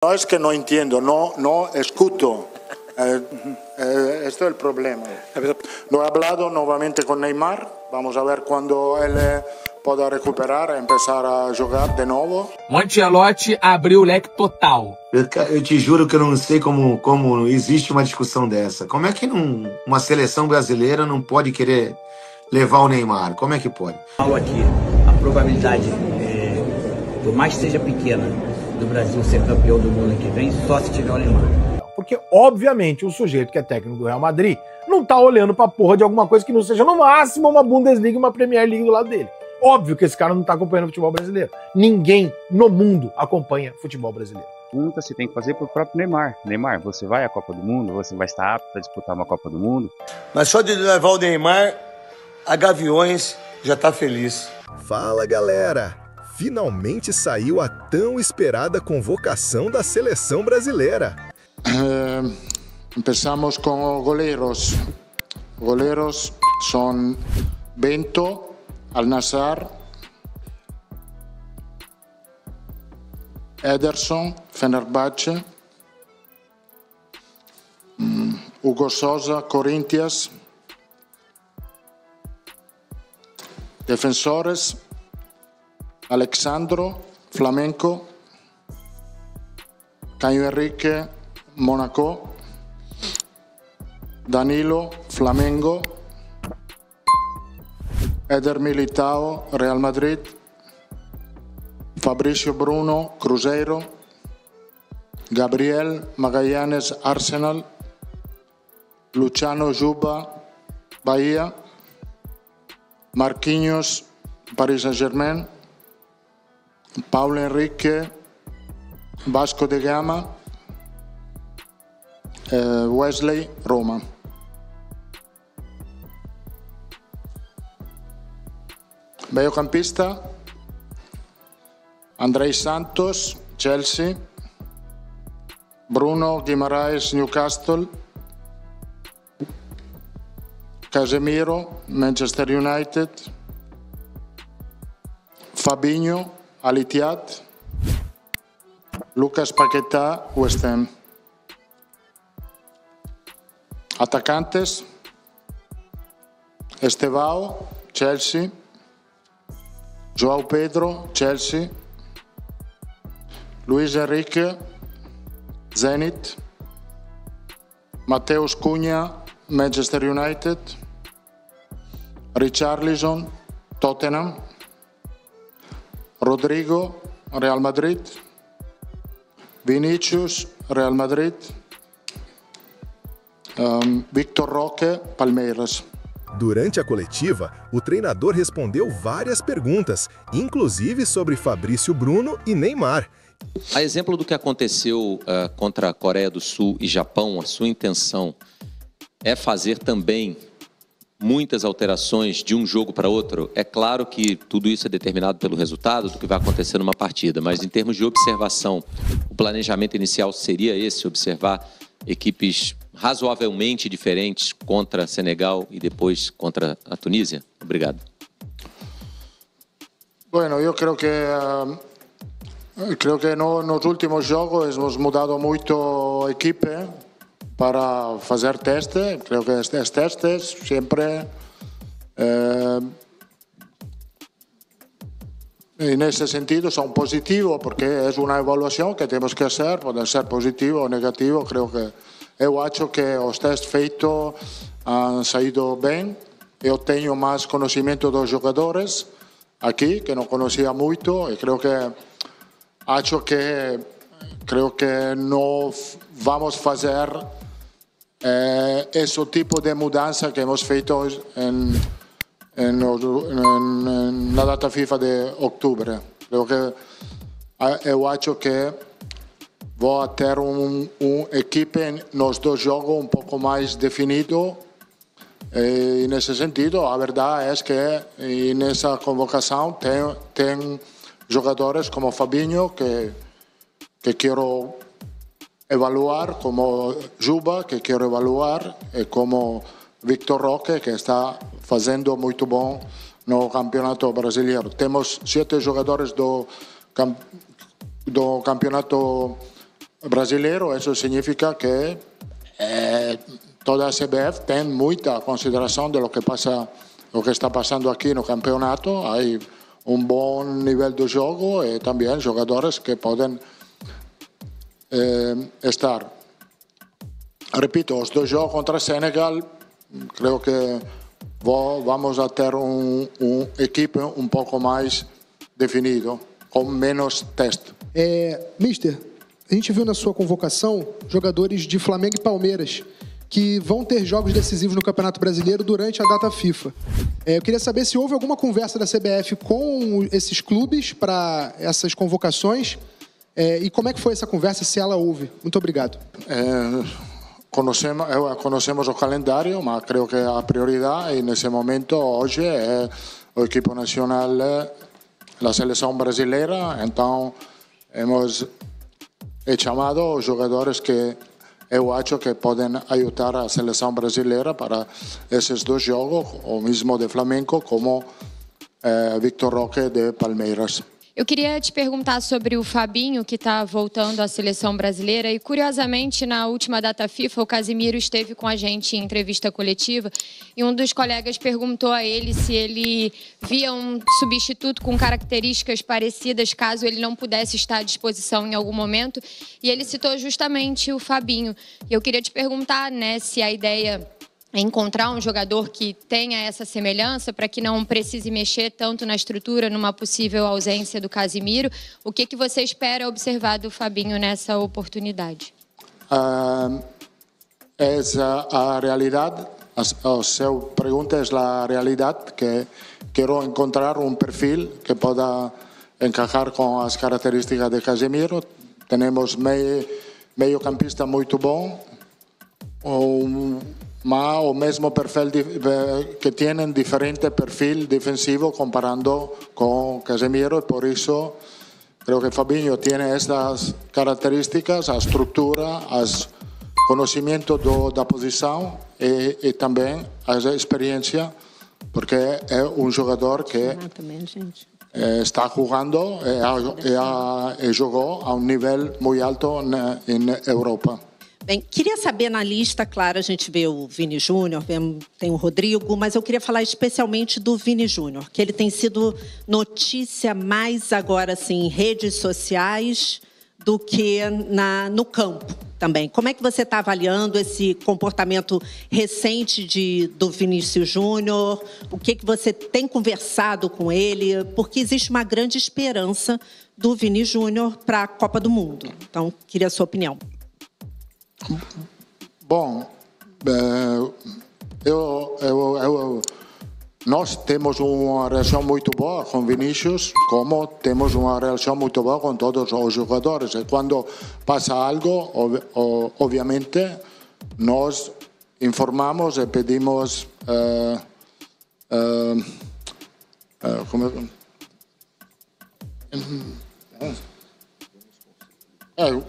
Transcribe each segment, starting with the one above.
No es que no entiendo, no escucho. Esto es el problema. Lo he hablado nuevamente con Neymar. Vamos a ver cuando él pueda recuperar, empezar a jogar de novo. O Ancelotti abriu o leque total. Eu te juro que eu não sei como existe uma discussão dessa. Como é que uma seleção brasileira não pode querer levar o Neymar? Como é que pode? Aqui, a probabilidade, por mais que seja pequena, do Brasil ser campeão do mundo que vem, só se tiver o Neymar. Porque, obviamente, o sujeito que é técnico do Real Madrid não tá olhando pra porra de alguma coisa que não seja, no máximo, uma Bundesliga e uma Premier League do lado dele. Óbvio que esse cara não tá acompanhando o futebol brasileiro. Ninguém no mundo acompanha futebol brasileiro. Pergunta se tem que fazer pro próprio Neymar. Neymar, você vai à Copa do Mundo? Você vai estar apto a disputar uma Copa do Mundo? Mas só de levar o Neymar, a Gaviões já tá feliz. Fala, galera! Finalmente saiu a tão esperada convocação da seleção brasileira. Empezamos con los goleros. Goleros son Bento, Al-Nassr, Ederson, Fenerbahce, Hugo Sosa, Corinthians. Defensores, Alexandro, Flamenco, Caio Henrique, Mónaco, Danilo, Flamengo, Eder Militao, Real Madrid, Fabricio Bruno, Cruzeiro, Gabriel Magallanes, Arsenal, Luciano Juba, Bahia, Marquinhos, Paris Saint-Germain, Paulo Henrique, Vasco da Gama, Wesley, Roma. Mediocampista, Andrei Santos, Chelsea, Bruno Guimaraes, Newcastle, Casemiro, Manchester United, Fabinho, Al-Ittihad, Lucas Paquetá, West Ham. Atacantes, Estevao, Chelsea, João Pedro, Chelsea, Luis Enrique, Zenit, Mateus Cunha, Manchester United, Richarlison, Tottenham, Rodrigo, Real Madrid, Vinicius, Real Madrid, Victor Roque, Palmeiras. Durante a coletiva, o treinador respondeu várias perguntas, inclusive sobre Fabrício Bruno e Neymar. A exemplo do que aconteceu contra a Coreia do Sul e Japão, a sua intenção é fazer também muitas alterações de um jogo para outro? É claro que tudo isso é determinado pelo resultado do que vai acontecer numa partida, mas em termos de observação, o planejamento inicial seria esse, observar equipes razoavelmente diferentes contra Senegal e depois contra a Tunísia? Obrigado. Bueno, eu creo que nos últimos jogos hemos mudado muito a equipe para fazer teste. Creo que estes testes siempre en ese sentido son positivos porque es una evaluación que tenemos que hacer, puede ser positivo o negativo. Creo que eu acho que os testes feitos han saído bem. Eu tenho mais conhecimento dos jogadores aqui, que não conhecia muito, e creo que não vamos fazer esse tipo de mudança que hemos feito na data FIFA de outubro. Eu acho que vou ter equipe nos dois jogos um pouco mais definido. E nesse sentido, a verdade é que nessa convocação tem jogadores como Fabinho, que quero evaluar, como Juba, que quero evaluar, e como Victor Roque, que está fazendo muito bom no Campeonato Brasileiro. Temos 7 jogadores do Campeonato brasileiro, isso significa que toda a CBF tem muita consideração de lo que está passando aqui no campeonato. Há um bom nível de jogo e também jogadores que podem estar. Repito, os dois jogos contra Senegal, creio que vamos a ter equipe um pouco mais definido, com menos teste. Mister, a gente viu na sua convocação jogadores de Flamengo e Palmeiras que vão ter jogos decisivos no Campeonato Brasileiro durante a data FIFA. Eu queria saber se houve alguma conversa da CBF com esses clubes para essas convocações e como é que foi essa conversa, se ela houve. Muito obrigado. Conhecemos o calendário, mas creio que a prioridade nesse momento hoje é o equipo nacional, a seleção brasileira. Então, hemos chamado os jogadores que eu acho que podem ajudar a seleção brasileira para esses dois jogos, o mesmo de Flamengo como Victor Roque de Palmeiras. Eu queria te perguntar sobre o Fabinho, que está voltando à seleção brasileira. E, curiosamente, na última data FIFA, o Casemiro esteve com a gente em entrevista coletiva e um dos colegas perguntou a ele se ele via um substituto com características parecidas caso ele não pudesse estar à disposição em algum momento. E ele citou justamente o Fabinho. E eu queria te perguntar, né, se a ideia é encontrar um jogador que tenha essa semelhança para que não precise mexer tanto na estrutura numa possível ausência do Casemiro. O que você espera observar do Fabinho nessa oportunidade? Essa a realidade. A sua pergunta é a realidade, que quero encontrar um perfil que possa encaixar com as características de Casemiro. Temos meio campista muito bom, mas o mesmo perfil que têm diferente perfil defensivo comparando com Casemiro, e por isso creio que Fabinho tem estas características, a estrutura, o conhecimento da posição e também a experiência, porque é um jogador que está jogando e jogou a um nível muito alto na Europa. Bem, queria saber na lista, claro, a gente vê o Vini Júnior, tem o Rodrigo, mas eu queria falar especialmente do Vini Júnior, que ele tem sido notícia mais agora, assim, em redes sociais do que no campo também. Como é que você está avaliando esse comportamento recente do Vinícius Júnior? O que você tem conversado com ele? Porque existe uma grande esperança do Vini Júnior para a Copa do Mundo. Então, queria a sua opinião. Bom, nós temos uma relação muito boa com Vinícius, como temos uma relação muito boa com todos os jogadores. E quando passa algo, obviamente, nós informamos e pedimos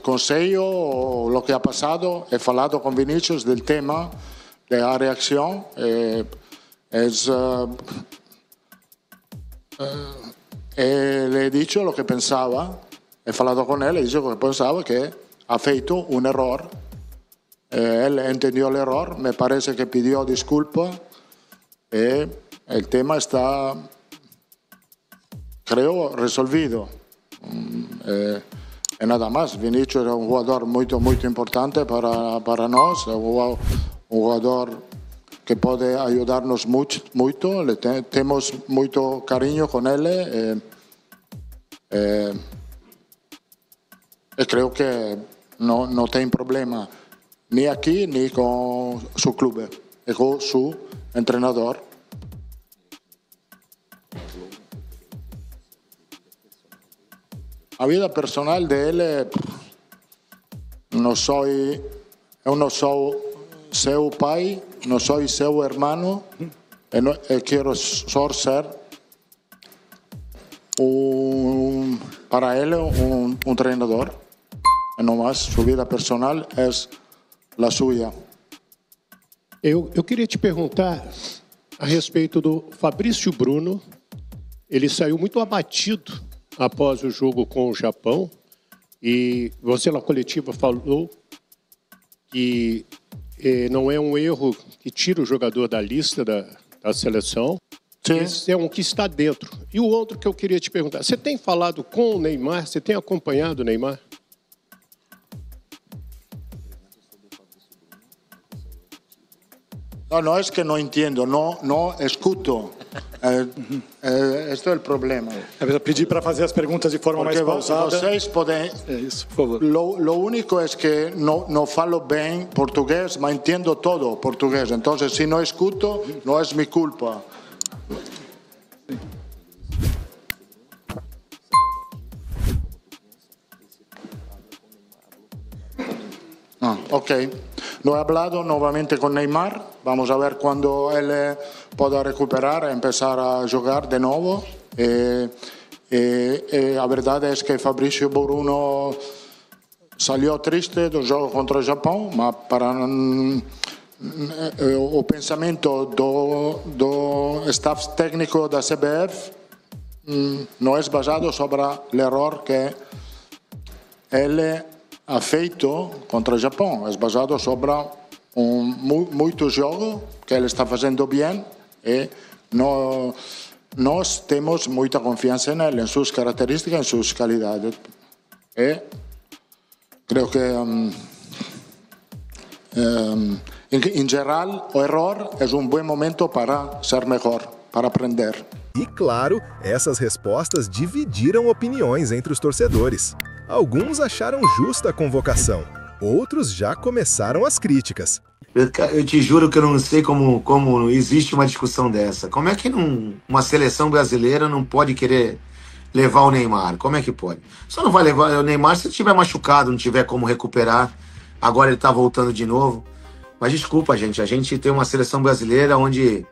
conselho, o que ha passado. He falado com Vinícius do tema, da reação. Le he dicho lo que pensaba. He falado con él, he dicho que pensaba que ha feito un error. Él entendió el error, me parece que pidió disculpa. El tema está, creo, resolvido. E nada más. Vinícius é um jogador muito importante para nós. É um jogador que pode ajudar-nos muito. Temos muito carinho com ele. E creio que não tem problema nem aqui, nem com seu clube, e com seu treinador. A vida personal dele, eu não sou seu pai, não sou seu irmão, e quero só ser para ele um treinador. E não mais, sua vida personal é a sua. Eu queria te perguntar a respeito do Fabrício Bruno. Ele saiu muito abatido após o jogo com o Japão, E você na coletiva falou que não é um erro que tira o jogador da lista da seleção. Sim. Esse é um que está dentro. E o outro que eu queria te perguntar, você tem falado com o Neymar? Você tem acompanhado o Neymar? No, es que no entiendo, no escuto. Este é o problema. Eu pedi para fazer as perguntas de forma mais pausada. Vocês podem... Isso, por favor. Lo único es que no falo bem português, mas entendo todo português. Então, se não escuto, não é minha culpa. Ok. No he hablado nuevamente con Neymar. Vamos a ver cuando él pueda recuperar y empezar a jugar de nuevo. La verdad es que Fabrizio Bruno salió triste del juego contra el Japón, mas para o pensamento do staff técnico da CBF não é baseado sobre o erro que ele ha feito contra o Japão. É baseado sobre muito jogo que ele está fazendo bem e nós temos muita confiança nele, em suas características, em suas qualidades. E creio que em geral o erro é bom momento para ser melhor, para aprender. E claro, essas respostas dividiram opiniões entre os torcedores. Alguns acharam justa a convocação, outros já começaram as críticas. Eu te juro que eu não sei como existe uma discussão dessa. Como é que uma seleção brasileira não pode querer levar o Neymar? Como é que pode? Só não vai levar o Neymar se ele estiver machucado, não tiver como recuperar. Agora ele está voltando de novo. Mas desculpa, gente. A gente tem uma seleção brasileira onde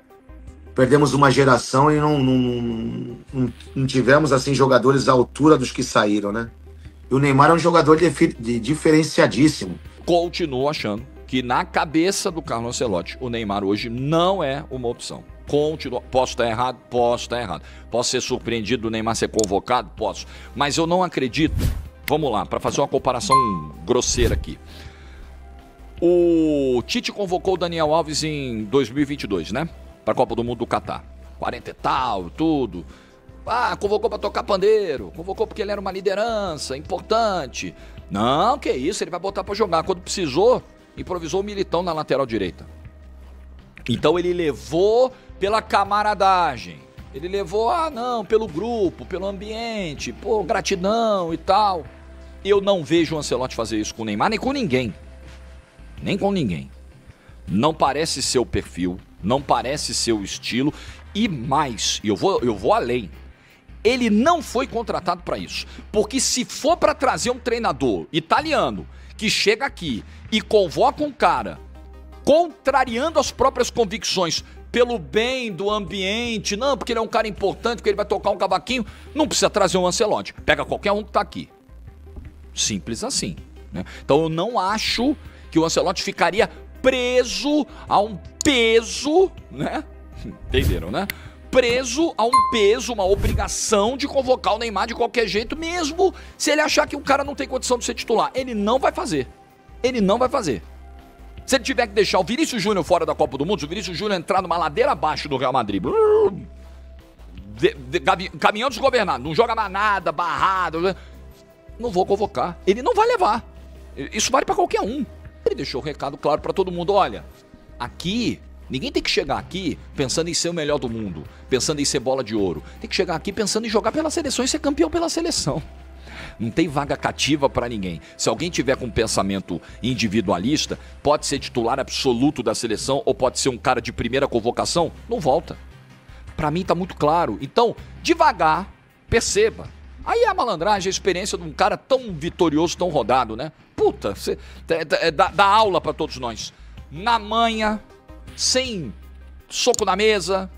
perdemos uma geração e não tivemos assim jogadores à altura dos que saíram, né? E o Neymar é um jogador diferenciadíssimo. Continuo achando que na cabeça do Carlo Ancelotti, o Neymar hoje não é uma opção. Continuo. Posso estar errado? Posso estar errado. Posso ser surpreendido do Neymar ser convocado? Posso. Mas eu não acredito. Vamos lá, para fazer uma comparação grosseira aqui. O Tite convocou o Daniel Alves em 2022, né? Para a Copa do Mundo do Catar. 40 e tal, tudo. Convocou para tocar pandeiro. Convocou porque ele era uma liderança importante. Não, que isso, ele vai botar para jogar. Quando precisou, improvisou o Militão na lateral direita. Então ele levou pela camaradagem. Ele levou, pelo grupo, pelo ambiente, gratidão e tal. Eu não vejo o Ancelotti fazer isso com o Neymar, nem com ninguém. Nem com ninguém. Não parece ser o perfil, não parece ser o estilo. E mais, eu vou além. Ele não foi contratado para isso. Porque se for para trazer um treinador italiano que chega aqui e convoca um cara contrariando as próprias convicções pelo bem do ambiente, não, porque ele é um cara importante, porque ele vai tocar um cavaquinho, não precisa trazer um Ancelotti. Pega qualquer um que tá aqui. Simples assim, né? Então eu não acho que o Ancelotti ficaria preso a um peso, né? Entenderam, né? Preso a um peso, uma obrigação de convocar o Neymar de qualquer jeito, mesmo se ele achar que o cara não tem condição de ser titular. Ele não vai fazer. Ele não vai fazer. Se ele tiver que deixar o Vinícius Júnior fora da Copa do Mundo, se o Vinícius Júnior entrar numa ladeira abaixo do Real Madrid, caminhão desgovernado, não joga mais nada, barrado, não vou convocar. Ele não vai levar. Isso vale pra qualquer um. Ele deixou o recado claro pra todo mundo, olha, aqui, ninguém tem que chegar aqui pensando em ser o melhor do mundo, pensando em ser bola de ouro. Tem que chegar aqui pensando em jogar pela seleção e ser campeão pela seleção. Não tem vaga cativa pra ninguém. Se alguém tiver com um pensamento individualista, pode ser titular absoluto da seleção ou pode ser um cara de primeira convocação, não volta. Pra mim tá muito claro. Então, devagar, perceba. Aí a malandragem, a experiência de um cara tão vitorioso, tão rodado, né? Puta, dá aula pra todos nós. Na manha, sem soco na mesa,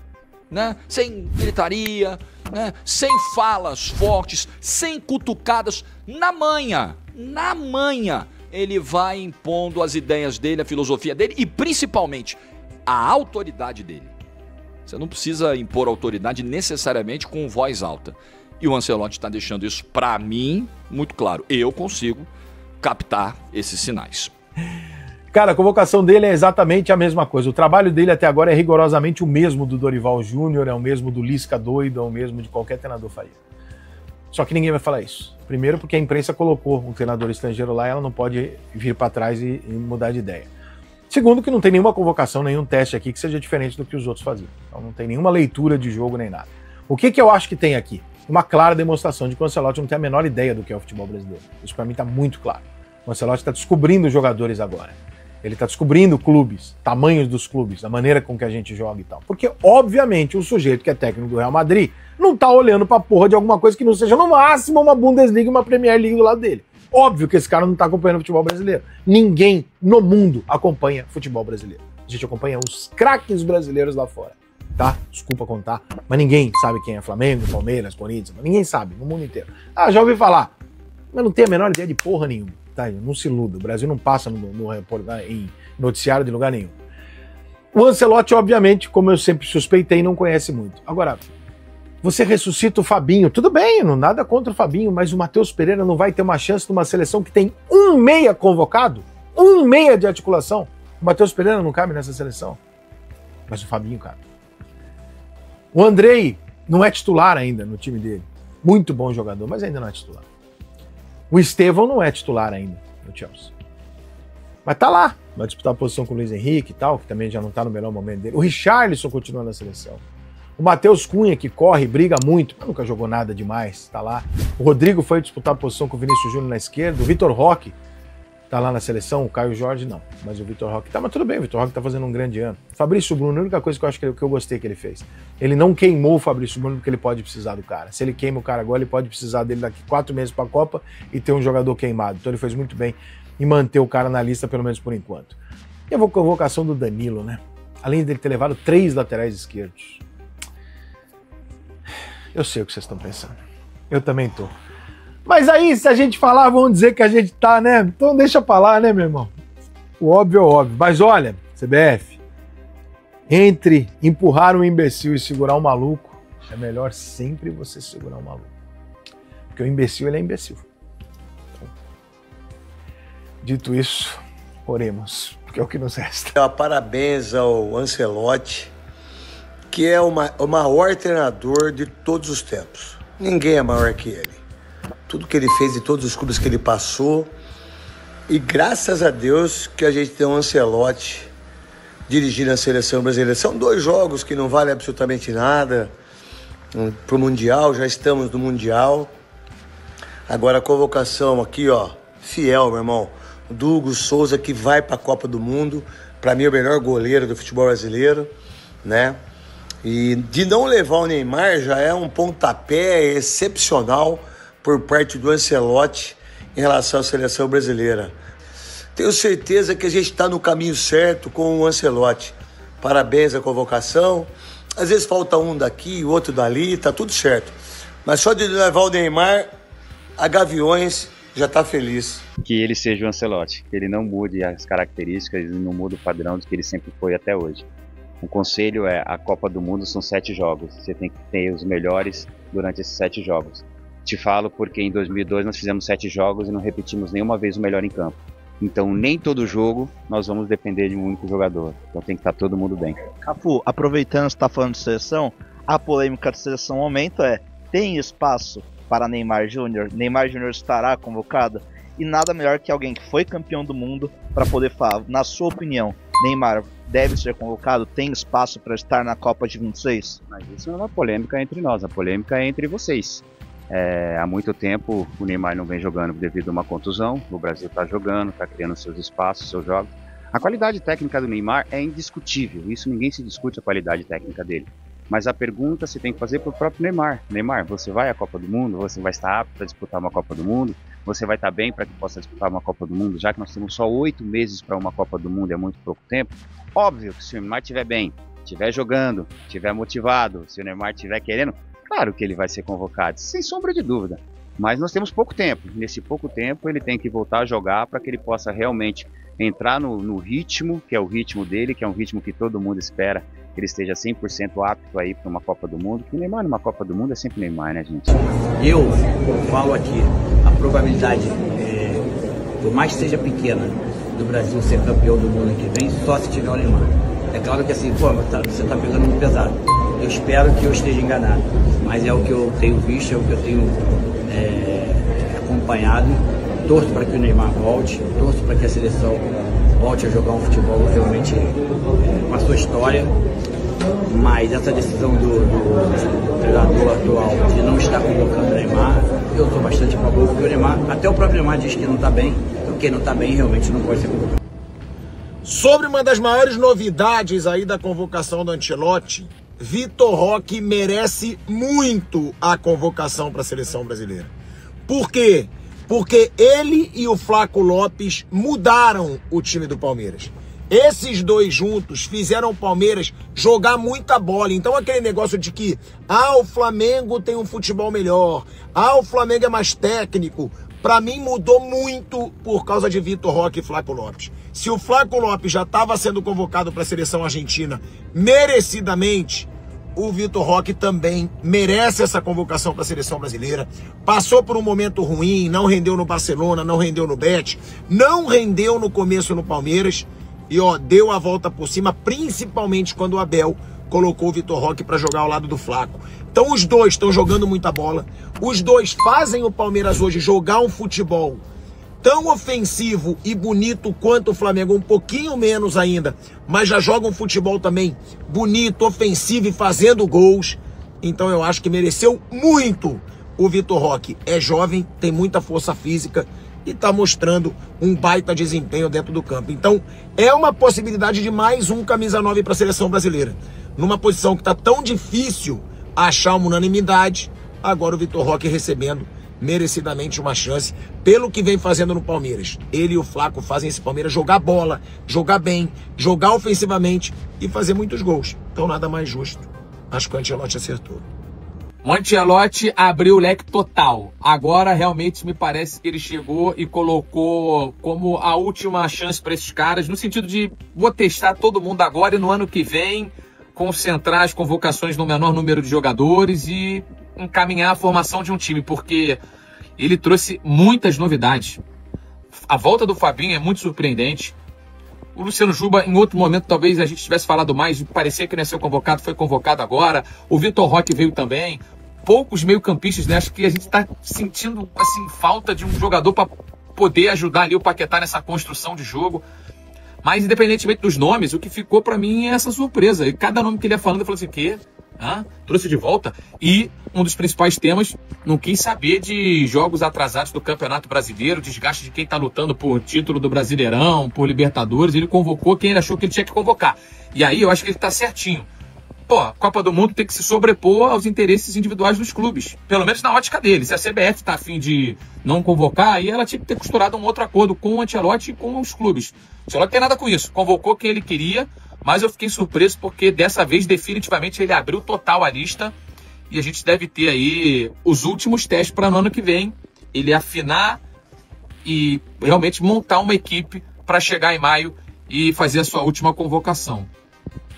né? Sem gritaria, né? Sem falas fortes, sem cutucadas. Na manha, ele vai impondo as ideias dele, a filosofia dele e principalmente a autoridade dele. Você não precisa impor autoridade necessariamente com voz alta. E o Ancelotti está deixando isso, para mim, muito claro. Eu consigo captar esses sinais. Cara, a convocação dele é exatamente a mesma coisa. O trabalho dele até agora é rigorosamente o mesmo do Dorival Júnior, é o mesmo do Lisca doido, é o mesmo de qualquer treinador faria. Só que ninguém vai falar isso. Primeiro porque a imprensa colocou um treinador estrangeiro lá e ela não pode vir para trás e mudar de ideia. Segundo que não tem nenhuma convocação, nenhum teste aqui que seja diferente do que os outros faziam. Então não tem nenhuma leitura de jogo nem nada. O que eu acho que tem aqui? Uma clara demonstração de que o Ancelotti não tem a menor ideia do que é o futebol brasileiro. Isso para mim está muito claro. O Ancelotti está descobrindo jogadores agora. Ele está descobrindo clubes, tamanhos dos clubes, a maneira com que a gente joga e tal. Porque, obviamente, o sujeito que é técnico do Real Madrid não tá olhando pra porra de alguma coisa que não seja, no máximo, uma Bundesliga e uma Premier League do lado dele. Óbvio que esse cara não tá acompanhando o futebol brasileiro. Ninguém no mundo acompanha futebol brasileiro. A gente acompanha os craques brasileiros lá fora, tá? Desculpa contar, mas ninguém sabe quem é Flamengo, Palmeiras, Corinthians, ninguém sabe, no mundo inteiro. Ah, já ouvi falar, mas não tem a menor ideia de porra nenhuma. Tá, não se iluda, o Brasil não passa em noticiário de lugar nenhum. O Ancelotti, obviamente, como eu sempre suspeitei, não conhece muito. Agora, você ressuscita o Fabinho, tudo bem, não nada contra o Fabinho, mas o Matheus Pereira não vai ter uma chance numa seleção que tem um meia convocado, um meia de articulação. O Matheus Pereira não cabe nessa seleção, mas o Fabinho cabe. O Andrei não é titular ainda no time dele, muito bom jogador, mas ainda não é titular. O Estevão não é titular ainda no Chelsea. Mas tá lá. Vai disputar a posição com o Luiz Henrique e tal, que também já não tá no melhor momento dele. O Richarlison continua na seleção. O Matheus Cunha, que corre, briga muito, mas nunca jogou nada demais, tá lá. O Rodrigo foi disputar a posição com o Vinícius Júnior na esquerda. O Vitor Roque tá lá na seleção. O Caio Jorge não. Mas o Vitor Roque tá, mas tudo bem, o Vitor Roque tá fazendo um grande ano. Fabrício Bruno, a única coisa que eu acho que eu gostei que ele fez. Ele não queimou o Fabrício Bruno porque ele pode precisar do cara. Se ele queima o cara agora, ele pode precisar dele daqui 4 meses pra Copa e ter um jogador queimado. Então ele fez muito bem em manter o cara na lista, pelo menos por enquanto. E a convocação do Danilo, né? Além dele ter levado 3 laterais esquerdos. Eu sei o que vocês estão pensando. Eu também tô. Mas aí, se a gente falar, vão dizer que a gente tá, né? Então deixa pra lá, né, meu irmão? O óbvio é óbvio. Mas olha, CBF, entre empurrar um imbecil e segurar um maluco, é melhor sempre você segurar um maluco. Porque o imbecil, ele é imbecil. Então, dito isso, oremos, porque é o que nos resta. Parabéns ao Ancelotti, que é o maior treinador de todos os tempos. Ninguém é maior que ele. Tudo que ele fez e todos os clubes que ele passou. E graças a Deus que a gente tem um Ancelotti dirigindo a seleção brasileira. São 2 jogos que não valem absolutamente nada para o Mundial, já estamos no Mundial. Agora a convocação aqui, ó, fiel, meu irmão. Do Hugo Souza, que vai para a Copa do Mundo. Para mim, o melhor goleiro do futebol brasileiro, né? E de não levar o Neymar já é um pontapé excepcional por parte do Ancelotti em relação à seleção brasileira. Tenho certeza que a gente está no caminho certo com o Ancelotti. Parabéns à convocação. Às vezes falta um daqui, outro dali, tá tudo certo. Mas só de levar o Neymar, a Gaviões já tá feliz. Que ele seja o Ancelotti, que ele não mude as características, ele não mude o padrão do que ele sempre foi até hoje. O conselho é, a Copa do Mundo são 7 jogos, você tem que ter os melhores durante esses 7 jogos. Te falo porque em 2002 nós fizemos 7 jogos e não repetimos nenhuma vez o melhor em campo. Então nem todo jogo nós vamos depender de um único jogador, então tem que estar todo mundo bem. Cafu, aproveitando que você está falando de seleção, a polêmica da seleção no momento é, tem espaço para Neymar Júnior? Neymar Júnior estará convocado? E nada melhor que alguém que foi campeão do mundo para poder falar, na sua opinião, Neymar deve ser convocado? Tem espaço para estar na Copa de 26? Mas isso não é uma polêmica entre nós, a polêmica é entre vocês. Há muito tempo o Neymar não vem jogando devido a uma contusão, o Brasil está jogando, está criando seus espaços, seus jogos. A qualidade técnica do Neymar é indiscutível, isso ninguém se discute a qualidade técnica dele. Mas a pergunta se tem que fazer para o próprio Neymar. Neymar, você vai à Copa do Mundo? Você vai estar apto para disputar uma Copa do Mundo? Você vai estar bem para que possa disputar uma Copa do Mundo? Já que nós temos só 8 meses para uma Copa do Mundo, é muito pouco tempo. Óbvio que se o Neymar estiver bem, estiver jogando, estiver motivado, se o Neymar estiver querendo, claro que ele vai ser convocado, sem sombra de dúvida. Mas nós temos pouco tempo. Nesse pouco tempo ele tem que voltar a jogar para que ele possa realmente entrar no ritmo, que é o ritmo dele, que é um ritmo que todo mundo espera ele esteja 100% apto aí para uma Copa do Mundo, que o Neymar numa Copa do Mundo é sempre Neymar, né, gente? Eu falo aqui, a probabilidade, por mais que seja pequena, do Brasil ser campeão do mundo que vem, só se tiver o Neymar. É claro que assim, pô, você tá pegando muito pesado. Eu espero que eu esteja enganado, mas é o que eu tenho visto, é o que eu tenho acompanhado. Torço para que o Neymar volte, torço para que a seleção volte a jogar um futebol realmente com a sua história, mas essa decisão do treinador atual de não estar convocando o Neymar, eu estou bastante a favor, porque o Neymar, até o próprio Neymar diz que não está bem, então quem não está bem realmente não pode ser convocado. Sobre uma das maiores novidades aí da convocação do Ancelotti, Vitor Roque merece muito a convocação para a seleção brasileira. Por quê? Porque ele e o Flaco Lopes mudaram o time do Palmeiras. Esses dois juntos fizeram o Palmeiras jogar muita bola. Então aquele negócio de que o Flamengo tem um futebol melhor, o Flamengo é mais técnico, para mim mudou muito por causa de Vitor Roque e Flaco Lopes. Se o Flaco Lopes já estava sendo convocado para a seleção argentina merecidamente, o Vitor Roque também merece essa convocação para a seleção brasileira. Passou por um momento ruim, não rendeu no Barcelona, não rendeu no Betis, não rendeu no começo no Palmeiras e deu a volta por cima, principalmente quando o Abel colocou o Vitor Roque para jogar ao lado do Flaco. Então os dois estão jogando muita bola, os dois fazem o Palmeiras hoje jogar um futebol tão ofensivo e bonito quanto o Flamengo, um pouquinho menos ainda, mas já joga um futebol também bonito, ofensivo e fazendo gols. Então eu acho que mereceu muito o Vitor Roque. É jovem, tem muita força física e está mostrando um baita desempenho dentro do campo. Então é uma possibilidade de mais um camisa 9 para a seleção brasileira. Numa posição que está tão difícil achar uma unanimidade, agora o Vitor Roque recebendo merecidamente uma chance, pelo que vem fazendo no Palmeiras. Ele e o Flaco fazem esse Palmeiras jogar bola, jogar bem, jogar ofensivamente e fazer muitos gols. Então nada mais justo. Acho que o Ancelotti acertou. O Ancelotti abriu o leque total. Agora realmente me parece que ele chegou e colocou como a última chance para esses caras, no sentido de vou testar todo mundo agora e no ano que vem concentrar as convocações no menor número de jogadores e encaminhar a formação de um time, porque ele trouxe muitas novidades. A volta do Fabinho é muito surpreendente. O Luciano Juba, em outro momento, talvez a gente tivesse falado mais, parecia que não ia ser convocado, foi convocado agora. O Vitor Roque veio também. Poucos meio-campistas, né? Acho que a gente está sentindo assim, falta de um jogador para poder ajudar ali o Paquetá nessa construção de jogo. Mas, independentemente dos nomes, o que ficou para mim é essa surpresa. E cada nome que ele ia falando, eu falei assim, o quê? Trouxe de volta. E um dos principais temas, não quis saber de jogos atrasados do Campeonato Brasileiro, desgaste de quem está lutando por título do Brasileirão, por Libertadores. Ele convocou quem ele achou que ele tinha que convocar. E aí eu acho que ele está certinho. Pô, a Copa do Mundo tem que se sobrepor aos interesses individuais dos clubes. Pelo menos na ótica dele. Se a CBF está a fim de não convocar, aí ela tinha que ter costurado um outro acordo com o Ancelotti e com os clubes. O Ancelotti não tem nada com isso. Convocou quem ele queria, mas eu fiquei surpreso porque dessa vez definitivamente ele abriu total a lista e a gente deve ter aí os últimos testes para no ano que vem. Ele afinar e realmente montar uma equipe para chegar em maio e fazer a sua última convocação.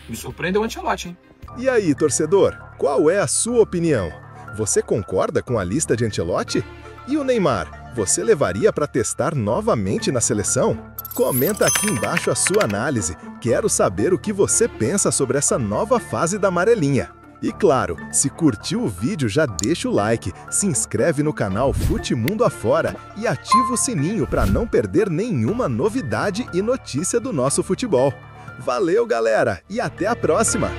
Me surpreendeu o Ancelotti, hein? E aí, torcedor, qual é a sua opinião? Você concorda com a lista de Ancelotti? E o Neymar, você levaria para testar novamente na seleção? Comenta aqui embaixo a sua análise. Quero saber o que você pensa sobre essa nova fase da amarelinha. E claro, se curtiu o vídeo, já deixa o like, se inscreve no canal Futimundo Afora e ativa o sininho para não perder nenhuma novidade e notícia do nosso futebol. Valeu, galera, e até a próxima!